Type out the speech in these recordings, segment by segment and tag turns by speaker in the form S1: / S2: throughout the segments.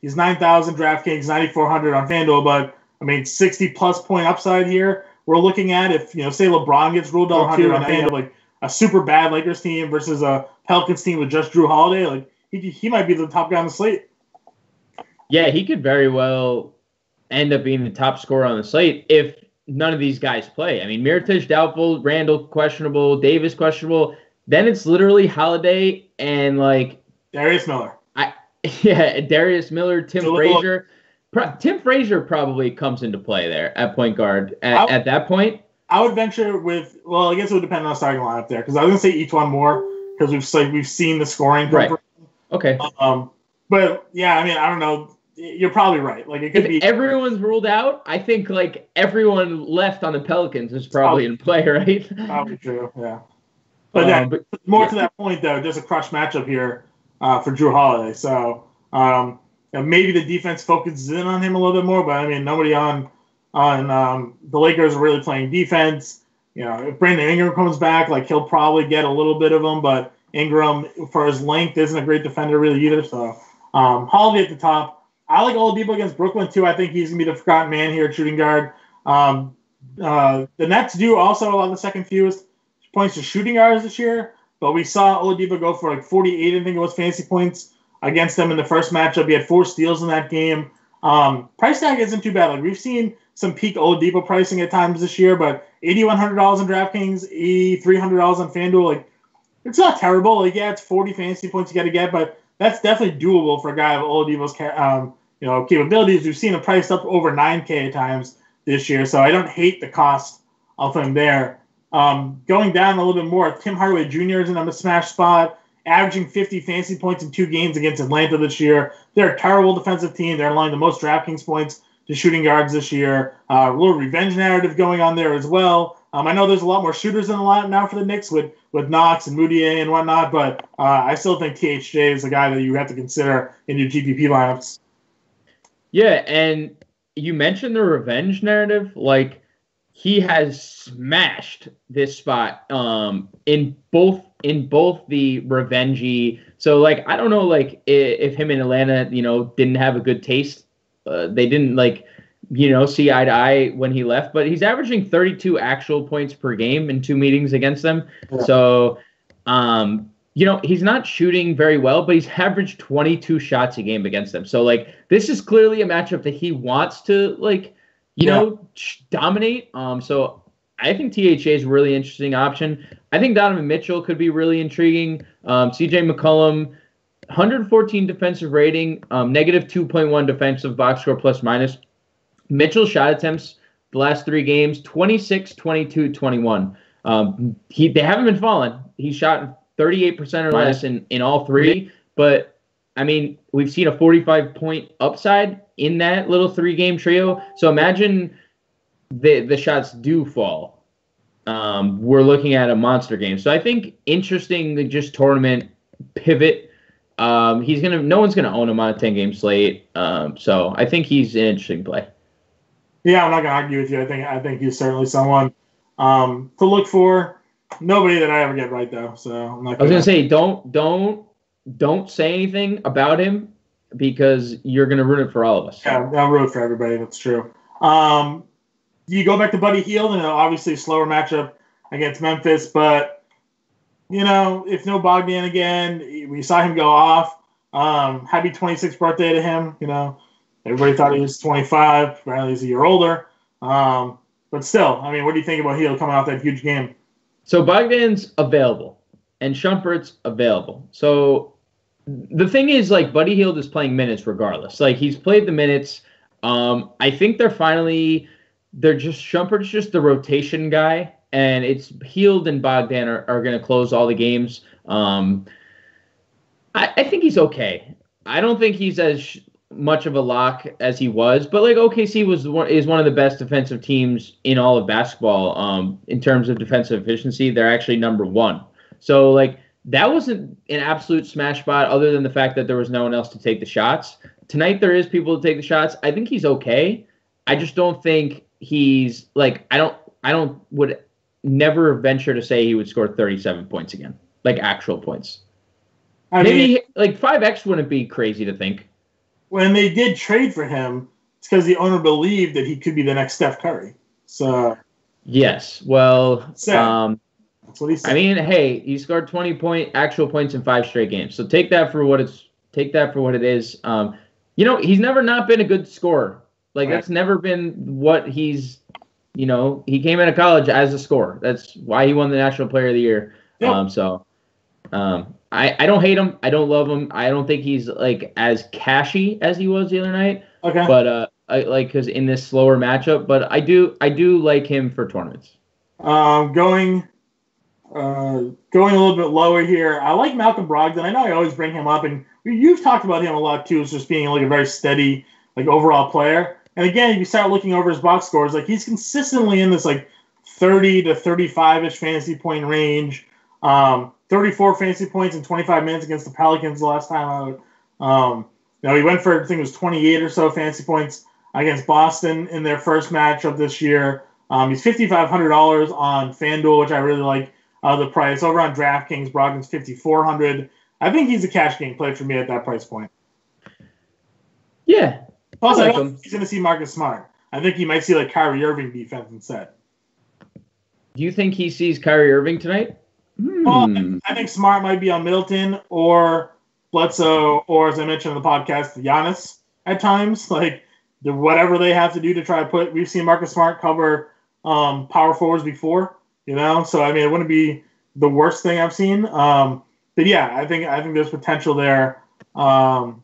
S1: He's 9,000 DraftKings, 9,400 on FanDuel, but I mean 60+ point upside here. We're looking at if say LeBron gets ruled out too, on FanDuel, like a super bad Lakers team versus a Pelicans team with just Drew Holiday, like he might be the top guy on the slate.
S2: Yeah, he could very well end up being the top scorer on the slate if none of these guys play. I mean, Mirotić doubtful, Randall questionable, Davis questionable. Then it's literally Holiday and like
S1: Darius Miller.
S2: Darius Miller, Tim Frazier. Tim Frazier probably comes into play there at point guard at that point.
S1: I would venture with, well, I guess it would depend on the starting lineup there, because I was going to say each one more because we've seen the scoring.
S2: Right. Okay.
S1: But yeah, I mean, I don't know. You're probably right. Like it could be
S2: everyone's ruled out. I think like everyone left on the Pelicans is probably in play, right?
S1: Probably true. Yeah. But more to that point though, just a crush matchup here for Drew Holiday. So maybe the defense focuses in on him a little bit more. But I mean, nobody on the Lakers are really playing defense. If Brandon Ingram comes back, like he'll probably get a little bit of them. But Ingram, for his length, isn't a great defender really either. So Holiday at the top. I like Oladipo against Brooklyn, too. I think he's going to be the forgotten man here at shooting guard. The Nets do also allow the second fewest points to shooting guards this year, but we saw Oladipo go for like 48, I think it was, fantasy points against them in the first matchup. He had 4 steals in that game. Price tag isn't too bad. Like we've seen some peak Oladipo pricing at times this year, but $8,100 on DraftKings, $8,300 on FanDuel. Like, it's not terrible. Like, yeah, it's 40 fantasy points you got to get, but that's definitely doable for a guy of Oladipo's capabilities. We've seen him priced up over $9K at times this year, so I don't hate the cost of him there. Going down a little bit more, Tim Hardaway Jr. is in a smash spot, averaging 50 fantasy points in 2 games against Atlanta this year. They're a terrible defensive team. They're allowing the most DraftKings points to shooting guards this year. A little revenge narrative going on there as well. I know there's a lot more shooters in the lineup now for the Knicks with Knox and Moutier and whatnot, but I still think THJ is the guy that you have to consider in your GPP lineups.
S2: Yeah, and you mentioned the revenge narrative. Like, he has smashed this spot in both the revenge-y. So, like, I don't know, like, if him and Atlanta, didn't have a good taste. They didn't, see eye to eye when he left. But he's averaging 32 actual points per game in 2 meetings against them. Yeah. So, he's not shooting very well, but he's averaged 22 shots a game against them. So, this is clearly a matchup that he wants to, dominate. So I think THA is a really interesting option. I think Donovan Mitchell could be really intriguing. CJ McCollum, 114 defensive rating, negative 2.1 defensive box score plus minus. Mitchell's shot attempts the last 3 games, 26, 22, 21. They haven't been falling. He shot 38% or less in all 3. But, I mean, we've seen a 45-point upside in that little 3-game trio. So imagine the shots do fall. We're looking at a monster game. So I think interesting, just tournament pivot. No one's going to own him on a 10-game slate. So I think he's an interesting play.
S1: Yeah, I'm not going to argue with you. I think he's certainly someone to look for. Nobody that I ever get right, though. So I'm not. I
S2: was going to say, don't say anything about him because you're going to ruin it for all of us.
S1: Yeah, I'll ruin it for everybody. That's true. You go back to Buddy Hield, and obviously a slower matchup against Memphis, but if no Bogdan again, we saw him go off. Happy 26th birthday to him. Everybody thought he was 25. Apparently he's a year older. But still, I mean, what do you think about Hield coming off that huge game?
S2: So Bogdan's available, and Shumpert's available. So the thing is, Buddy Hield is playing minutes regardless. He's played the minutes. I think Shumpert's just the rotation guy, and it's Hield and Bogdan are going to close all the games. I think he's okay. I don't think he's as much of a lock as he was, but OKC is one of the best defensive teams in all of basketball. In terms of defensive efficiency, they're actually number 1. So that wasn't an absolute smash spot, other than the fact that there was no one else to take the shots. Tonight there is people to take the shots. I think he's okay. I just don't think he's I would never venture to say he would score 37 points again, actual points. Maybe 5x wouldn't be crazy to think.
S1: when they did trade for him, it's because the owner believed that he could be the next Steph Curry. So
S2: yes, well,
S1: that's what he said.
S2: I mean, hey, he scored 20 actual points in 5 straight games. So take that for what it is. He's never not been a good scorer. Like that's never been what he's. He came out of college as a scorer. That's why he won the National Player of the Year. Yep. I don't hate him. I don't love him. I don't think he's like as cashy as he was the other night.
S1: Okay.
S2: But because in this slower matchup, but I do like him for tournaments.
S1: Going a little bit lower here. I like Malcolm Brogdon. I know I always bring him up, and you've talked about him a lot too, as just being like a very steady, like overall player. And again, if you start looking over his box scores, like he's consistently in this like 30 to 35-ish fantasy point range. 34 fantasy points in 25 minutes against the Pelicans the last time out. He went for, I think it was 28 or so fantasy points against Boston in their first match of this year. He's $5,500 on FanDuel, which I really like the price. Over on DraftKings, Brogdon's $5,400. I think he's a cash game play for me at that price point.
S2: Yeah.
S1: Plus, I don't think he's going to see Marcus Smart. I think he might see like Kyrie Irving defense instead.
S2: Do you think he sees Kyrie Irving tonight?
S1: Well, I think Smart might be on Middleton or Bledsoe, or as I mentioned in the podcast, Giannis at times. Like whatever they have to do to try to put. We've seen Marcus Smart cover power forwards before, So I mean, it wouldn't be the worst thing I've seen. But yeah, I think there's potential there. For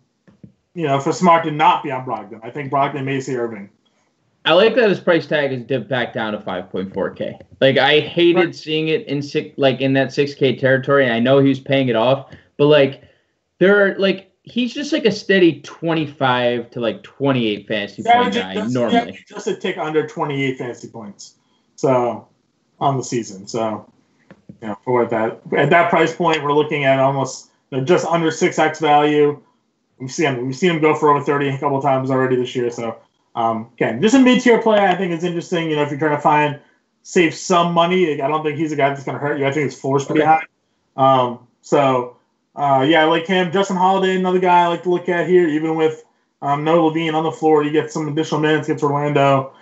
S1: Smart to not be on Brogdon. I think Brogdon may see Irving.
S2: I like that his price tag is dipped back down to 5.4K. Like I hated seeing it in that 6K territory, and I know he was paying it off, but like he's just like a steady 25 to like 28 fantasy point guy normally.
S1: Just a tick under 28 fantasy points, so on the season. So for at that price point, we're looking at almost just under 6x value. We've seen him go for over 30 a couple of times already this year. So. Again, just a mid-tier play I think is interesting. If you're trying to save some money, I don't think he's a guy that's going to hurt you. I think his floor is pretty high. I like him. Justin Holiday, another guy I like to look at here. Even with no Levine on the floor, you get some additional minutes against Orlando.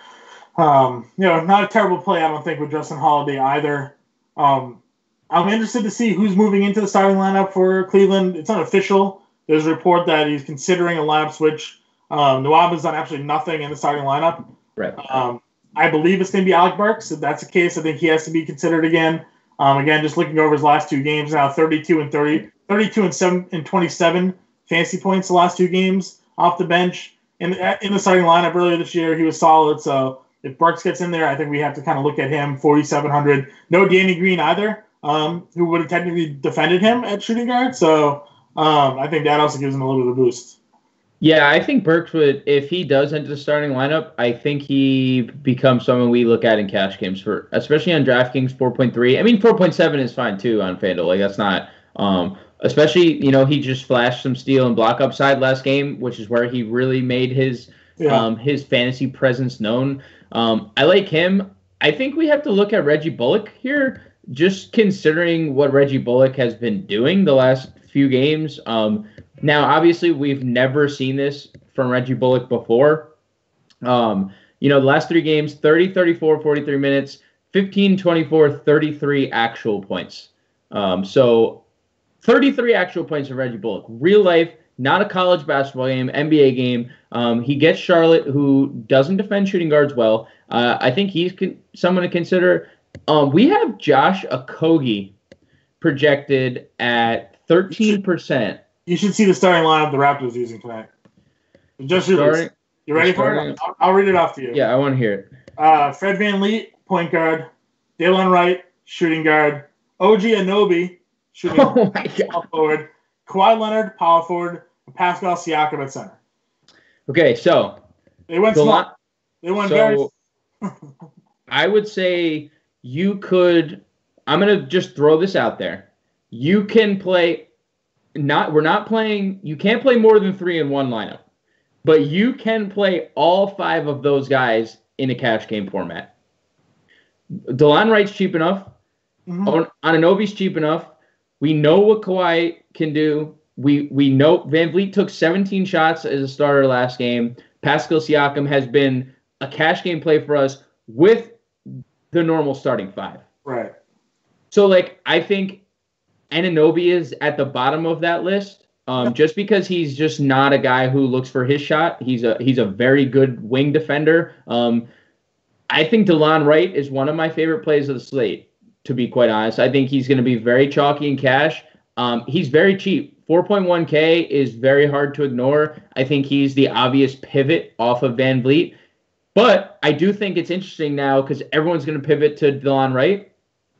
S1: Not a terrible play, I don't think, with Justin Holiday either. I'm interested to see who's moving into the starting lineup for Cleveland. It's unofficial. There's a report that he's considering a lineup switch. Nwaba has done absolutely nothing in the starting lineup.
S2: Right.
S1: I believe it's going to be Alec Burks. If that's the case, I think he has to be considered again. Again, just looking over his last 2 games now, 32 and 27 fantasy points the last 2 games off the bench. In the starting lineup earlier this year, he was solid. So if Burks gets in there, I think we have to kind of look at him, 4,700. No Danny Green either, who would have technically defended him at shooting guard. So I think that also gives him a little bit of a boost.
S2: Yeah, I think Burks would, if he does enter the starting lineup, I think he becomes someone we look at in cash games especially on DraftKings 4.3. I mean, 4.7 is fine too on FanDuel. Like that's not, especially he just flashed some steal and block upside last game, which is where he really made his fantasy presence known. I like him. I think we have to look at Reggie Bullock here, just considering what Reggie Bullock has been doing the last few games. Now, obviously, we've never seen this from Reggie Bullock before. The last 3 games, 30, 34, 43 minutes, 15, 24, 33 actual points. So 33 actual points from Reggie Bullock. Real life, not a college basketball game, NBA game. He gets Charlotte, who doesn't defend shooting guards well. I think he's someone to consider. We have Josh Okogie projected at 13%.
S1: You should see the starting lineup the Raptors using tonight. Just you ready for it? I'll read it off to you.
S2: Yeah, I want to hear it.
S1: Fred VanVleet, point guard. Dalen Wright, shooting guard. OG Anunoby, shooting guard. Power forward. Kawhi Leonard, power forward. And Pascal Siakam at center.
S2: Okay, so
S1: they went small. They went very.
S2: I would say you could. I'm gonna just throw this out there. You can play. We're not playing. You can't play more than 3 in one lineup, but you can play all 5 of those guys in a cash game format. Delon Wright's cheap enough. Mm-hmm. Anunoby's cheap enough. We know what Kawhi can do. we know Van Vliet took 17 shots as a starter last game. Pascal Siakam has been a cash game play for us with the normal starting five.
S1: Right.
S2: So, like, I think Anunoby is at the bottom of that list, just because he's just not a guy who looks for his shot. He's a very good wing defender. I think DeLon Wright is one of my favorite plays of the slate, to be quite honest. I think he's going to be very chalky in cash. He's very cheap. 4.1K is very hard to ignore. I think he's the obvious pivot off of Van Vliet. But I do think it's interesting now because everyone's going to pivot to DeLon Wright.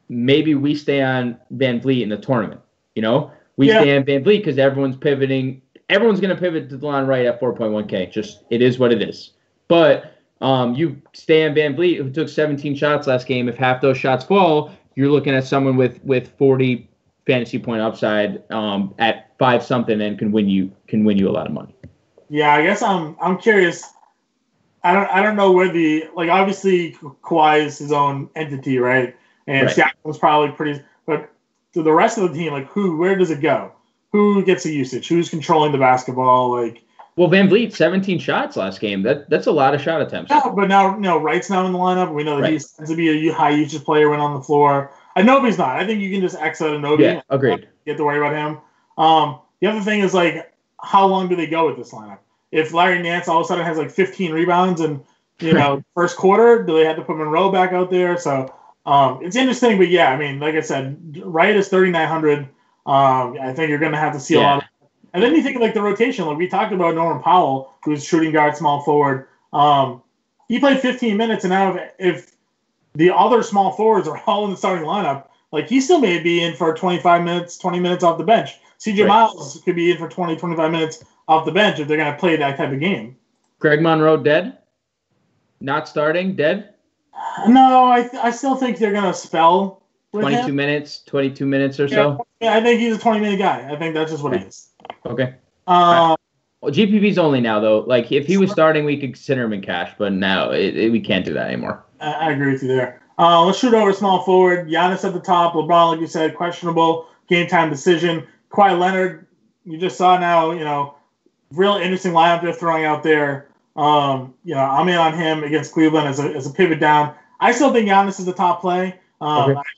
S2: Maybe we stay on Van Vliet in the tournament. We stay on Van Vliet because everyone's pivoting. Everyone's going to pivot to DeLon Wright at 4.1K. Just, it is what it is. But you stay on Van Vliet, who took 17 shots last game. If half those shots fall, you're looking at someone with 40 fantasy point upside at 5-something and can win you a lot of money.
S1: Yeah, I guess I'm curious. I don't know where obviously Kawhi is his own entity, right? And Siakam's probably pretty, but to the rest of the team, where does it go? Who gets the usage? Who's controlling the basketball?
S2: Well, Van Vliet, 17 shots last game. That's a lot of shot attempts.
S1: Yeah, but now Wright's now in the lineup. We know that he tends to be a high usage player when on the floor. Anunoby's not. I think you can just X out Anunoby.
S2: Yeah, agreed.
S1: You have to worry about him. The other thing is how long do they go with this lineup? If Larry Nance all of a sudden has 15 rebounds and first quarter, do they have to put Monroe back out there? So it's interesting, but yeah, I mean, like I said, Wright is 3,900. I think you're going to have to see a lot of. And then you think of the rotation. We talked about Norman Powell, who's shooting guard, small forward. He played 15 minutes, and now if the other small forwards are all in the starting lineup, he still may be in for 25 minutes, 20 minutes off the bench. CJ Miles could be in for 20, 25 minutes off the bench if they're going to play that type of game.
S2: Greg Monroe dead? Not starting? Dead?
S1: No, I still think they're going to spell with
S2: 22
S1: him.
S2: 22 minutes or so?
S1: Yeah, I think he's a 20-minute guy. I think that's just what he is.
S2: Okay. Well, GPP's only now, though. If he was starting, we could consider him in cash, but now we can't do that anymore.
S1: I agree with you there. Let's shoot over small forward. Giannis at the top. LeBron, like you said, questionable game time decision. Kawhi Leonard, you just saw now, real interesting lineup they're throwing out there. I'm in on him against Cleveland as a pivot down. I still think Giannis is the top play.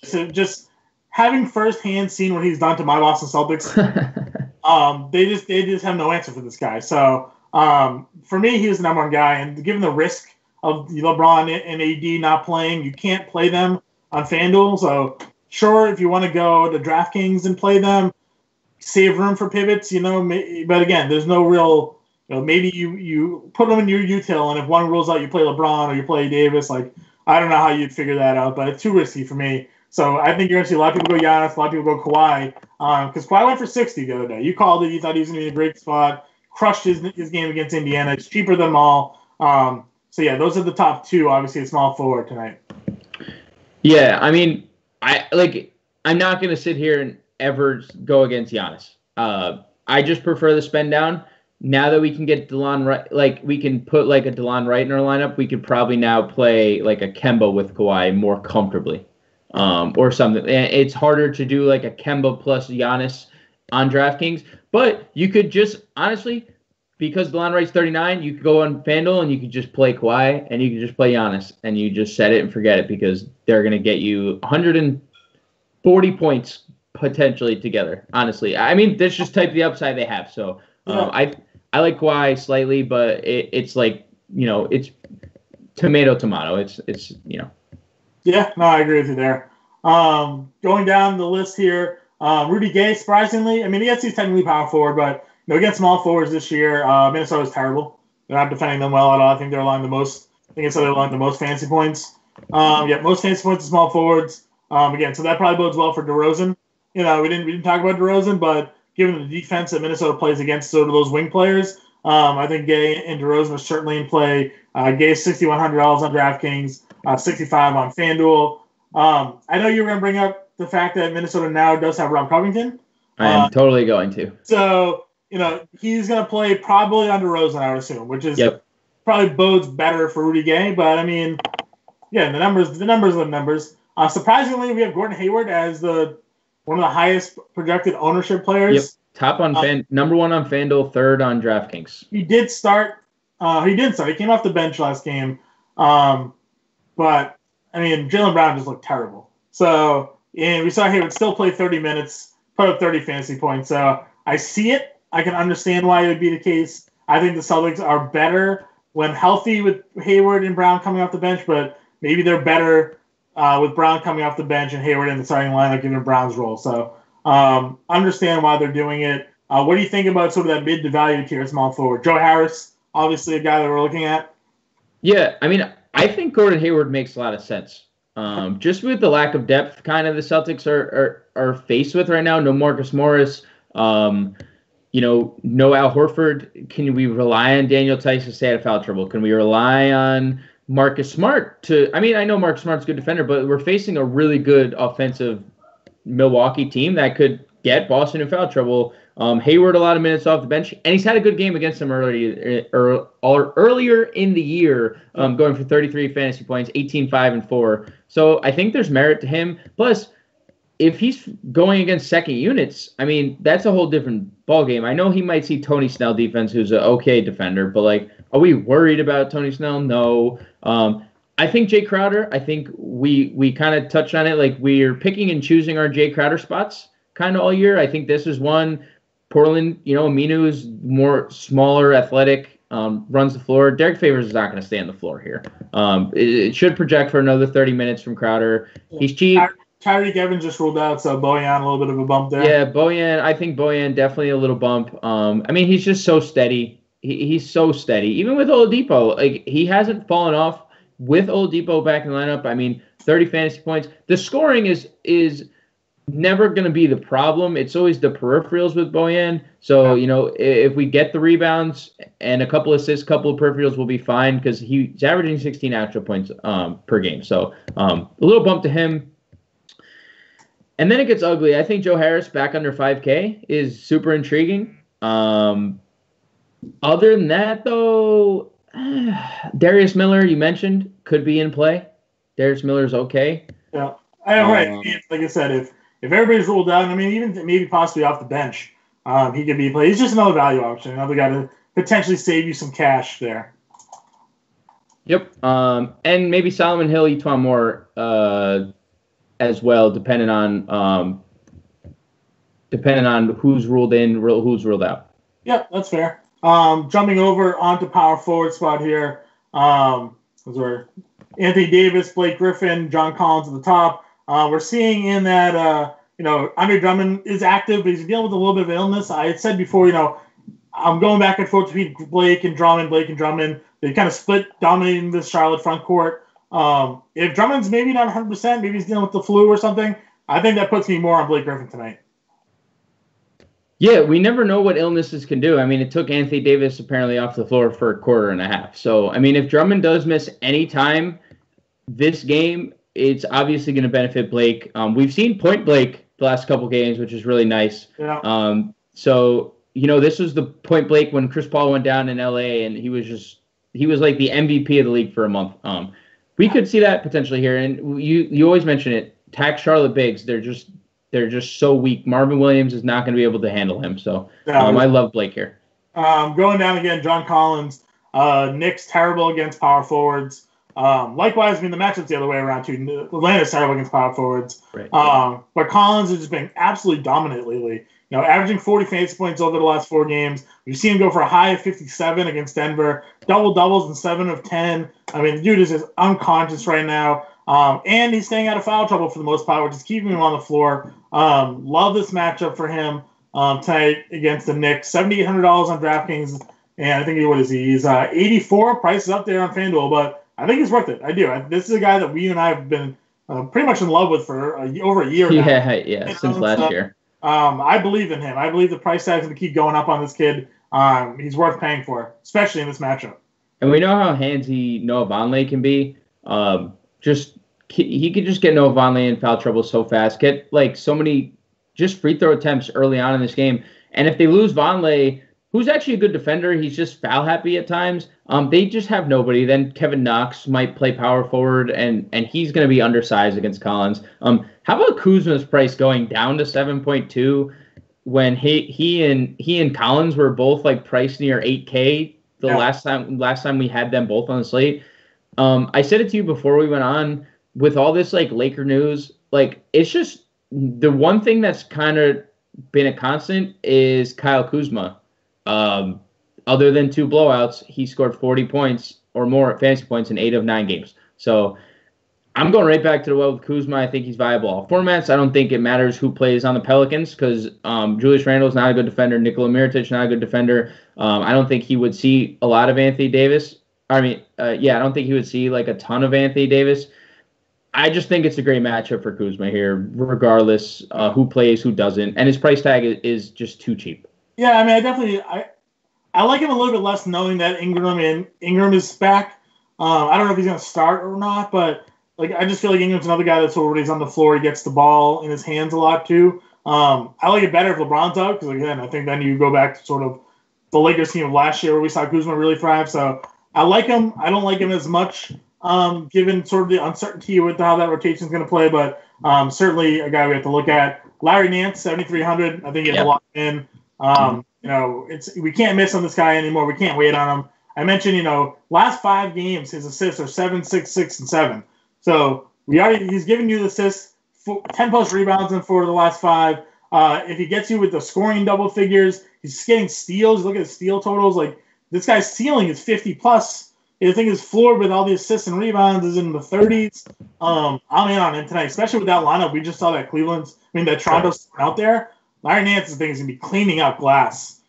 S1: So just having firsthand seen what he's done to my Boston Celtics, they just have no answer for this guy. So for me, he was the number one guy. And given the risk of LeBron and AD not playing, you can't play them on FanDuel. So sure, if you want to go to DraftKings and play them, save room for pivots, but again, there's no real, maybe you put them in your util, and if one rules out, you play LeBron or you play Davis. I don't know how you'd figure that out, but it's too risky for me. So I think you're going to see a lot of people go Giannis, a lot of people go Kawhi, because Kawhi went for 60 the other day. You called it. You thought he was going to be in a great spot. Crushed his game against Indiana. It's cheaper than them all. So yeah, those are the top two. Obviously, a small forward tonight.
S2: Yeah, I mean, I'm not going to sit here and ever go against Giannis. I just prefer the spend down. Now that we can get DeLon Wright, we can put a DeLon Wright in our lineup, we could probably now play a Kemba with Kawhi more comfortably, or something. It's harder to do a Kemba plus Giannis on DraftKings, but you could just honestly, because DeLon Wright's 39, you could go on FanDuel and you could just play Kawhi and you could just play Giannis and you just set it and forget it because they're going to get you 140 points potentially together. Honestly, I mean, that's just type of the upside they have. So I like Kawhi slightly, but it's it's tomato. It's.
S1: Yeah, no, I agree with you there. Going down the list here, Rudy Gay, surprisingly, I mean, yes, he's technically power forward, but against small forwards this year, Minnesota's terrible. They're not defending them well at all. I think they're allowing the most. I think they're allowing the most fantasy points. Most fantasy points to small forwards. Again, so that probably bodes well for DeRozan. We didn't talk about DeRozan, but given the defense that Minnesota plays against sort of those wing players, I think Gay and DeRozan are certainly in play. Gay's $6,100 on DraftKings, $65 on FanDuel. I know you were going to bring up the fact that Minnesota now does have Rob Covington.
S2: I am totally going to.
S1: So, he's going to play probably on DeRozan, I would assume, which is probably bodes better for Rudy Gay. But, I mean, yeah, the numbers are the numbers. Surprisingly, we have Gordon Hayward as one of the highest projected ownership players
S2: Number 1 on FanDuel, 3rd on DraftKings.
S1: He did start. He did start. He came off the bench last game. But, I mean, Jaylen Brown just looked terrible. So, and we saw he would still play 30 minutes, put up 30 fantasy points. So, I see it. I can understand why it would be the case. I think the Celtics are better when healthy with Hayward and Brown coming off the bench, but maybe they're better with Brown coming off the bench and Hayward in the starting lineup given Brown's role. So, understand why they're doing it. What do you think about sort of that mid to value tier small forward? Joe Harris, obviously a guy that we're looking at.
S2: Yeah, I mean, I think Gordon Hayward makes a lot of sense. Just with the lack of depth kind of the Celtics are faced with right now. No Marcus Morris, no Al Horford. Can we rely on Daniel Tice to stay out of foul trouble? Can we rely on Marcus Smart I know Marcus Smart's a good defender, but we're facing a really good offensive Milwaukee team that could get Boston in foul trouble. Hayward a lot of minutes off the bench, and he's had a good game against them earlier in the year, going for 33 fantasy points, 18, 5, and 4. So I think there's merit to him. Plus, if he's going against second units, I mean, that's a whole different ballgame. I know he might see Tony Snell defense, who's an okay defender, but, like, are we worried about Tony Snell? No. I think Jay Crowder, I think we kind of touched on it. Like, we're picking and choosing our Jay Crowder spots kind of all year. I think this is one. Portland, Aminu is more smaller, athletic, runs the floor. Derek Favors is not going to stay on the floor here. It should project for another 30 minutes from Crowder. He's cheap.
S1: Tyreek Evans just ruled out, so Bojan a little bit of a bump there.
S2: Yeah, I think Bojan definitely a little bump. I mean, he's just so steady. He's so steady. Even with Oladipo, like, he hasn't fallen off with Oladipo back in the lineup. I mean, 30 fantasy points. The scoring is never going to be the problem. It's always the peripherals with Bojan. So, if we get the rebounds and a couple assists, couple of peripherals, we'll be fine because he's averaging 16 actual points per game. So, a little bump to him. And then it gets ugly. I think Joe Harris back under 5K is super intriguing. Other than that, though, Darius Miller, you mentioned, could be in play. Darius Miller's okay.
S1: Yeah. Right. Like I said, if everybody's ruled out, I mean, even maybe possibly off the bench, he could be played. He's just another value option, another guy to potentially save you some cash there.
S2: Yep. And maybe Solomon Hill, Etuan Moore as well, depending on who's ruled in, who's ruled out.
S1: Yep, that's fair. Jumping over onto power forward spot here, those are Anthony Davis, Blake Griffin, John Collins at the top. We're seeing in that, Andre Drummond is active, but he's dealing with a little bit of illness. I had said before, I'm going back and forth between Blake and Drummond. They kind of split, dominating this Charlotte front court. If Drummond's maybe not 100%, maybe he's dealing with the flu or something, I think that puts me more on Blake Griffin tonight.
S2: Yeah, we never know what illnesses can do. I mean, it took Anthony Davis apparently off the floor for a quarter and a half. So, I mean, if Drummond does miss any time this game, it's obviously going to benefit Blake. We've seen Point Blake the last couple games, which is really nice.
S1: Yeah.
S2: So, this was the Point Blake when Chris Paul went down in LA, and he was like the MVP of the league for a month. We could see that potentially here. And you always mention it. Tax Charlotte bigs. They're just so weak. Marvin Williams is not going to be able to handle him. So I love Blake here.
S1: Going down again, John Collins. Knicks terrible against power forwards. Likewise, I mean, the matchup's the other way around, too. Atlanta's terrible against power forwards.
S2: Right.
S1: But Collins has just been absolutely dominant lately. Averaging 40 fantasy points over the last 4 games. We've seen him go for a high of 57 against Denver. Double-doubles in 7 of 10. I mean, the dude is just unconscious right now. And he's staying out of foul trouble for the most part, which is keeping him on the floor. Love this matchup for him tonight against the Knicks. $7,800 on DraftKings. And I think he's 84. Price is up there on FanDuel, but I think he's worth it. I do. This is a guy that we and I have been pretty much in love with for over a year now.
S2: Yeah, since last year.
S1: I believe in him. I believe the price tag is going to keep going up on this kid. He's worth paying for, especially in this matchup.
S2: And we know how handsy Noah Vonleh can be. He could just get Noah Vonleh in foul trouble so fast. Get so many just free throw attempts early on in this game. And if they lose Vonleh, who's actually a good defender, he's just foul happy at times. They just have nobody. Then Kevin Knox might play power forward, and he's going to be undersized against Collins. How about Kuzma's price going down to 7.2? when he and Collins were both like priced near 8K last time we had them both on the slate. I said it to you before we went on, with all this like Laker news, like it's just the one thing that's kind of been a constant is Kyle Kuzma. Other than 2 blowouts, he scored 40 points or more fantasy points in 8 of 9 games. So I'm going right back to the well with Kuzma. I think he's viable all formats. I don't think it matters who plays on the Pelicans because Julius Randle's not a good defender. Nikola Mirotic not a good defender. I don't think he would see a lot of Anthony Davis. I don't think he would see like a ton of Anthony Davis. I just think it's a great matchup for Kuzma here, regardless who plays, who doesn't. And his price tag is just too cheap.
S1: Yeah, I mean, I like him a little bit less knowing that Ingram is back. I don't know if he's going to start or not, but like I just feel like Ingram's another guy that's always on the floor. He gets the ball in his hands a lot too. I like it better if LeBron's out because again, I think then you go back to sort of the Lakers team of last year where we saw Kuzma really thrive. So I like him. I don't like him as much given sort of the uncertainty with how that rotation is going to play, but certainly a guy we have to look at. Larry Nance, 7,300. I think he has a lot in. We can't miss on this guy anymore. We can't wait on him. I mentioned, last 5 games, his assists are 7, 6, 6, and 7. So he's giving you the assists, 10 plus rebounds in 4 of the last 5. If he gets you with the scoring double figures, he's getting steals. Look at his steal totals. Like this guy's ceiling is 50 plus. I think his floor with all the assists and rebounds is in the 30s. I'm in on him tonight, especially with that lineup. We just saw that that Toronto's out there. Larry Nance's thing is going to be cleaning up glass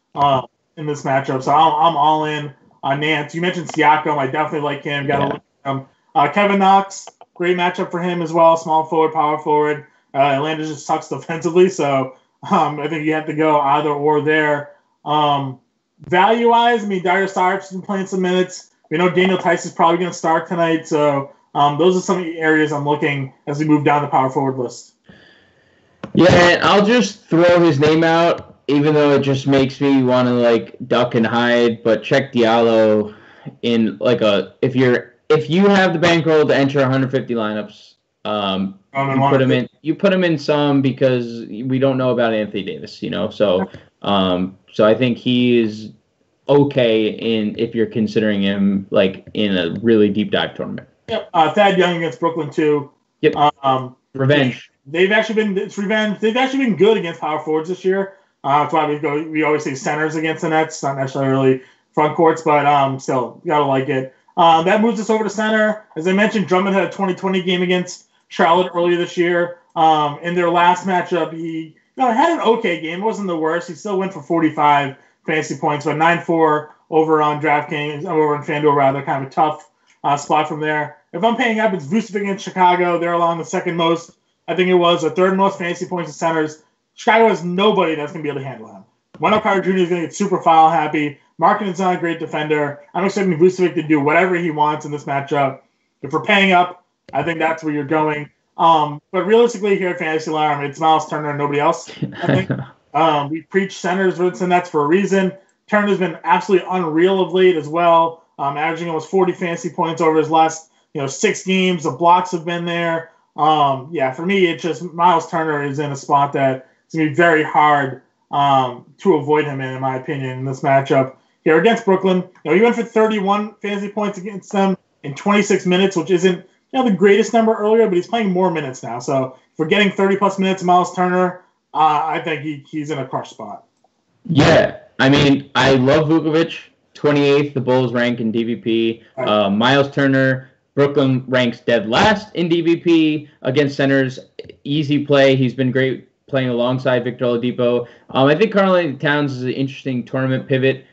S1: in this matchup. So I'm all in on Nance. You mentioned Siakam. I definitely like him. Got to look at him. Kevin Knox, great matchup for him as well. Small forward, power forward. Atlanta just sucks defensively. So I think you have to go either or there. Value-wise, Dario Saric has been playing some minutes. We know Daniel Tice is probably going to start tonight. So those are some of the areas I'm looking as we move down the power forward list.
S2: Yeah, and I'll just throw his name out, even though it just makes me want to duck and hide. But check Diallo in if you have the bankroll to enter 150 lineups, you put him in some because we don't know about Anthony Davis, So I think he is okay if you're considering him in a really deep dive tournament.
S1: Yep. Thad Young against Brooklyn too.
S2: Yep. Revenge.
S1: They've actually been good against power forwards this year. That's why we always say centers against the Nets, not necessarily front courts, but still gotta like it. That moves us over to center. As I mentioned, Drummond had a 2020 game against Charlotte earlier this year. In their last matchup, he had an okay game. It wasn't the worst. He still went for 45 fantasy points, but 9-4 over on DraftKings, over on FanDuel rather, kind of a tough spot from there. If I'm paying up, it's Vucevic against Chicago. They're along the second most. I think it was the third most fantasy points in centers. Chicago has nobody that's going to be able to handle him. Wendell Carter Jr. is going to get super foul happy. Markkanen's not a great defender. I'm expecting Vucevic to do whatever he wants in this matchup. If we're paying up, I think that's where you're going. But realistically, here at Fantasy Alarm, it's Miles Turner and nobody else. I think we preach centers versus the Nets for a reason. Turner's been absolutely unreal of late as well, averaging almost 40 fantasy points over his last 6 games. The blocks have been there. For me, it's just Miles Turner is in a spot that it's going to be very hard to avoid him in my opinion, in this matchup. Here against Brooklyn, he went for 31 fantasy points against them in 26 minutes, which isn't the greatest number earlier, but he's playing more minutes now. So if we're getting 30-plus minutes of Miles Turner, I think he's in a crush spot.
S2: Yeah, I love Vucevic, 28th, the Bulls rank in DVP. Right. Miles Turner, Brooklyn ranks dead last in DVP against centers. Easy play. He's been great playing alongside Victor Oladipo. I think Karl-Anthony Towns is an interesting tournament pivot.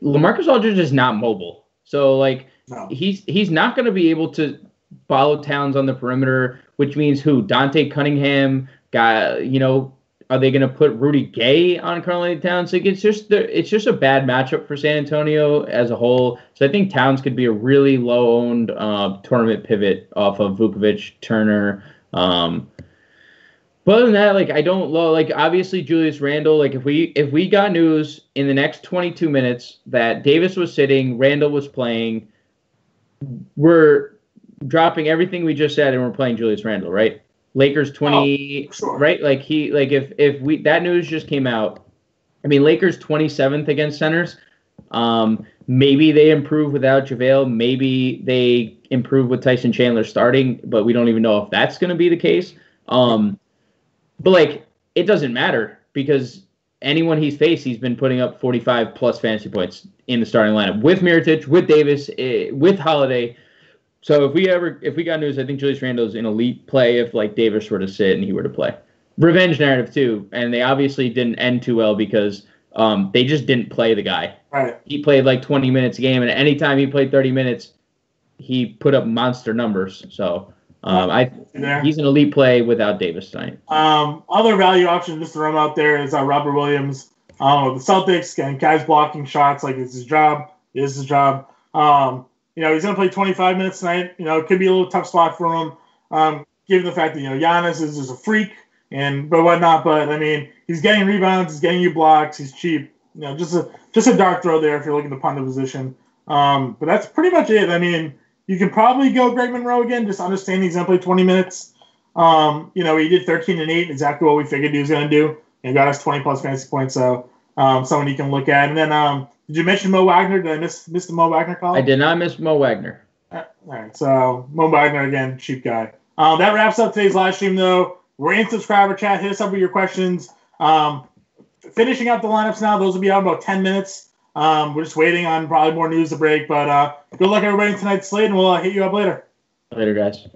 S2: LaMarcus Aldridge is not mobile. So, no. He's not going to be able to follow Towns on the perimeter, which means who? Dante Cunningham, are they going to put Rudy Gay on Karl-Anthony Towns? It's just a bad matchup for San Antonio as a whole. So I think Towns could be a really low-owned tournament pivot off of Vucevic, Turner. But other than that, I don't love, obviously Julius Randle. If we got news in the next 22 minutes that Davis was sitting, Randle was playing, we're dropping everything we just said and we're playing Julius Randle, right? Lakers 20,
S1: sure.
S2: Right? Like if we that news just came out. I mean, Lakers 27th against centers. Maybe they improve without JaVale. Maybe they improve with Tyson Chandler starting, but we don't even know if that's going to be the case. But like, it doesn't matter because anyone he's faced, he's been putting up 45 plus fantasy points in the starting lineup with Mirotic, with Davis, with Holiday. So if we got news, I think Julius Randle's an elite play if like Davis were to sit and he were to play. Revenge narrative too, and they obviously didn't end too well because they just didn't play the guy.
S1: Right.
S2: He played like 20 minutes a game, and anytime he played 30 minutes, he put up monster numbers. So he's an elite play without Davis tonight.
S1: Other value option just to throw him out there is Robert Williams. The Celtics, getting guys blocking shots like it's his job. It is his job. He's going to play 25 minutes tonight. It could be a little tough spot for him, given the fact that, Giannis is just a freak but whatnot. But, I mean, he's getting rebounds. He's getting you blocks. He's cheap. Just a dark throw there if you're looking to punt the position. But that's pretty much it. I mean, you can probably go Greg Monroe again, just understanding he's going to play 20 minutes. He did 13 and 8, exactly what we figured he was going to do. And got us 20-plus fantasy points, so someone you can look at. And then did you mention Mo Wagner? Did I miss the Mo Wagner call?
S2: I did not miss Mo Wagner.
S1: All right, so Mo Wagner, again, cheap guy. That wraps up today's live stream, though. We're in subscriber chat. Hit us up with your questions. Finishing up the lineups now. Those will be out in about 10 minutes. We're just waiting on probably more news to break. But good luck, everybody, in tonight's slate, and we'll hit you up later.
S2: Later, guys.